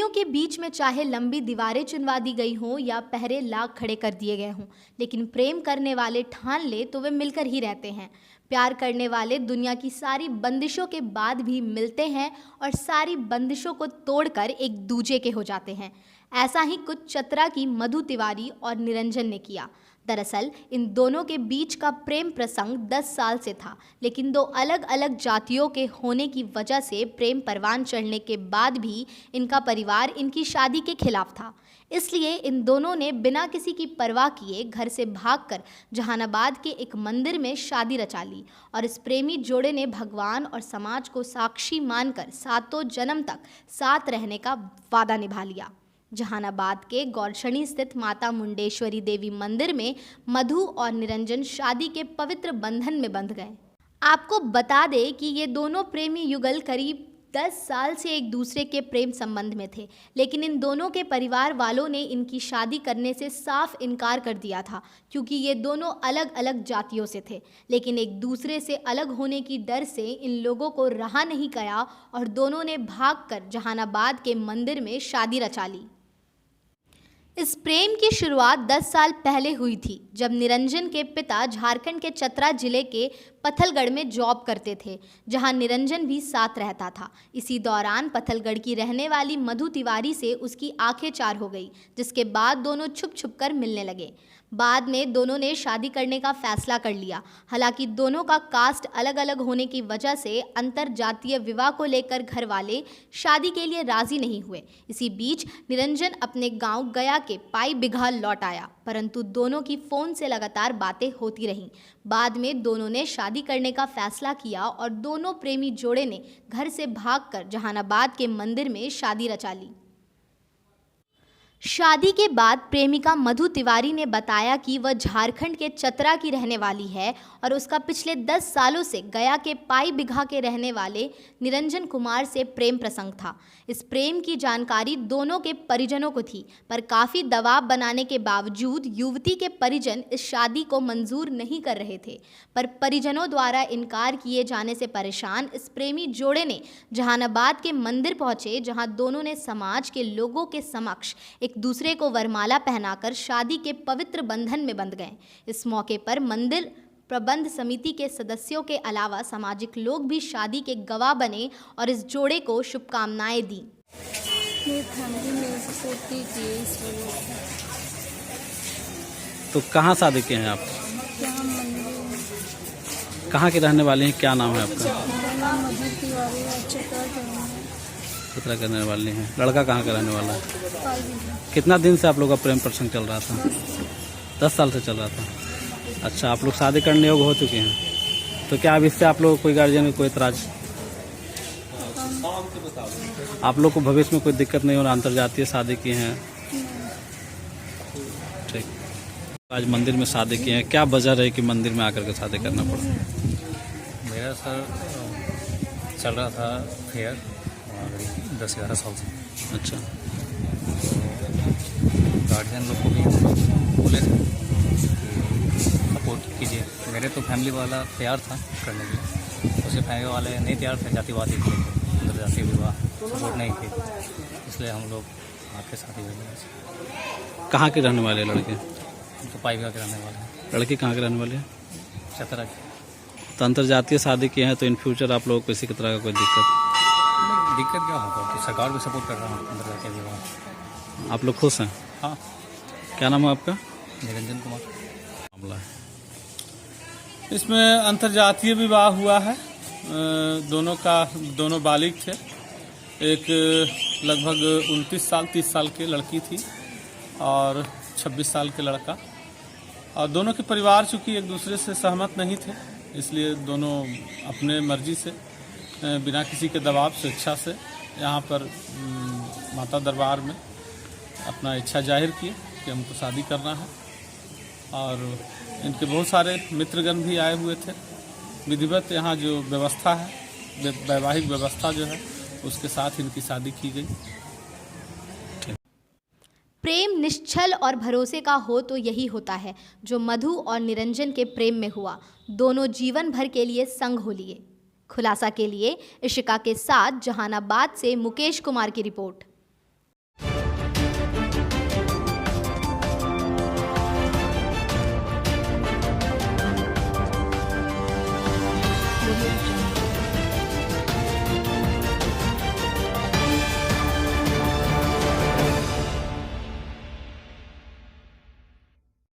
प्रेमियों के बीच में चाहे लंबी दीवारें चुनवा दी गई हों या पहरे लाख खड़े कर दिए गए हों, लेकिन प्रेम करने वाले ठान ले तो वे मिलकर ही रहते हैं। प्यार करने वाले दुनिया की सारी बंदिशों के बाद भी मिलते हैं और सारी बंदिशों को तोड़कर एक दूजे के हो जाते हैं। ऐसा ही कुछ चतरा की मधु तिवारी और निरंजन ने किया। दरअसल इन दोनों के बीच का प्रेम प्रसंग 10 साल से था, लेकिन दो अलग अलग जातियों के होने की वजह से प्रेम परवान चढ़ने के बाद भी इनका परिवार इनकी शादी के खिलाफ था। इसलिए इन दोनों ने बिना किसी की परवाह किए घर से भागकर जहानाबाद के एक मंदिर में शादी रचा ली और इस प्रेमी जोड़े ने भगवान और समाज को साक्षी मानकर सातों जन्म तक साथ रहने का वादा निभा लिया। जहानाबाद के गौरक्षणी स्थित माता मुंडेश्वरी देवी मंदिर में मधु और निरंजन शादी के पवित्र बंधन में बंध गए। आपको बता दें कि ये दोनों प्रेमी युगल करीब 10 साल से एक दूसरे के प्रेम संबंध में थे, लेकिन इन दोनों के परिवार वालों ने इनकी शादी करने से साफ इनकार कर दिया था, क्योंकि ये दोनों अलग अलग जातियों से थे। लेकिन एक दूसरे से अलग होने की डर से इन लोगों को रहा नहीं गया और दोनों ने भागकर जहानाबाद के मंदिर में शादी रचा ली। इस प्रेम की शुरुआत 10 साल पहले हुई थी, जब निरंजन के पिता झारखंड के चतरा जिले के पत्थलगढ़ में जॉब करते थे, जहां निरंजन भी साथ रहता था। इसी दौरान पत्थलगढ़ की रहने वाली मधु तिवारी से उसकी आंखें चार हो गई, जिसके बाद दोनों छुप छुप कर मिलने लगे। बाद में दोनों ने शादी करने का फैसला कर लिया। हालांकि दोनों का कास्ट अलग अलग होने की वजह से अंतर जातीय विवाह को लेकर घर वाले शादी के लिए राजी नहीं हुए। इसी बीच निरंजन अपने गांव गया के पाई बिघा लौट आया, परंतु दोनों की फ़ोन से लगातार बातें होती रहीं। बाद में दोनों ने शादी करने का फैसला किया और दोनों प्रेमी जोड़े ने घर से भागकर जहानाबाद के मंदिर में शादी रचा ली। शादी के बाद प्रेमिका मधु तिवारी ने बताया कि वह झारखंड के चतरा की रहने वाली है और उसका पिछले 10 सालों से गया के पाई बिघा के रहने वाले निरंजन कुमार से प्रेम प्रसंग था। इस प्रेम की जानकारी दोनों के परिजनों को थी, पर काफ़ी दबाव बनाने के बावजूद युवती के परिजन इस शादी को मंजूर नहीं कर रहे थे। पर परिजनों द्वारा इनकार किए जाने से परेशान इस प्रेमी जोड़े ने जहानाबाद के मंदिर पहुंचे, जहां दोनों ने समाज के लोगों के समक्ष एक दूसरे को वरमाला पहनाकर शादी के पवित्र बंधन में बंध गए। इस मौके पर मंदिर प्रबंध समिति के सदस्यों के अलावा सामाजिक लोग भी शादी के गवाह बने और इस जोड़े को शुभकामनाएं दी। तो कहाँ शादी किए हैं आप? कहाँ के रहने वाले हैं? क्या नाम है आपका? चतरा करने वाले हैं। लड़का कहाँ का रहने वाला है? कितना दिन से आप लोग का प्रेम प्रसंग चल रहा था? 10 साल से चल रहा था। अच्छा, आप लोग शादी करने योग्य हो चुके हैं, तो क्या अब इससे आप लोग कोई गार्जियन में कोई इतराज? आप लोग को भविष्य में कोई दिक्कत नहीं हो रहा? अंतरजातीय शादी किए हैं, ठीक। आज मंदिर में शादी किए हैं, क्या वजह रही कि मंदिर में आकर के शादी करना पड़ा? मेरा सर चल रहा था फेयर 10-11 साल से। अच्छा, गार्जियन लोग को भी बोले थे सपोर्ट कीजिए। मेरे तो फैमिली वाला तैयार था करने के लिए, उसके फैमिली वाले नहीं तैयार थे, जातिवादी थे, अंतरजातीय विवाह सपोर्ट नहीं थे, इसलिए हम लोग आपके साथ ही हुए। कहाँ के रहने वाले लड़के? तो पाइका के रहने वाले हैं। लड़की कहाँ के रहने वाले हैं? चतरा के। तो अंतरजातीय शादी किए हैं, तो इन फ्यूचर आप लोगों को किसी तरह का कोई दिक्कत क्या होगा? तो सरकार भी सपोर्ट कर रहा है अंतरजातीय विवाह। आप लोग खुश हैं? हाँ। क्या नाम है आपका? निरंजन कुमार। मामला है इसमें अंतरजातीय विवाह हुआ है। दोनों बालिग थे। एक लगभग 29 साल 30 साल की लड़की थी और 26 साल के लड़का, और दोनों के परिवार चूँकि एक दूसरे से सहमत नहीं थे, इसलिए दोनों अपने मर्जी से बिना किसी के दबाव स्वेच्छा से यहाँ पर माता दरबार में अपना इच्छा जाहिर किए कि हमको शादी करना है। और इनके बहुत सारे मित्रगण भी आए हुए थे। विधिवत यहाँ जो व्यवस्था है, वैवाहिक व्यवस्था जो है, उसके साथ इनकी शादी की गई। प्रेम निश्चल और भरोसे का हो तो यही होता है जो मधु और निरंजन के प्रेम में हुआ। दोनों जीवन भर के लिए संग हो लिए। खुलासा के लिए इशिका के साथ जहानाबाद से मुकेश कुमार की रिपोर्ट।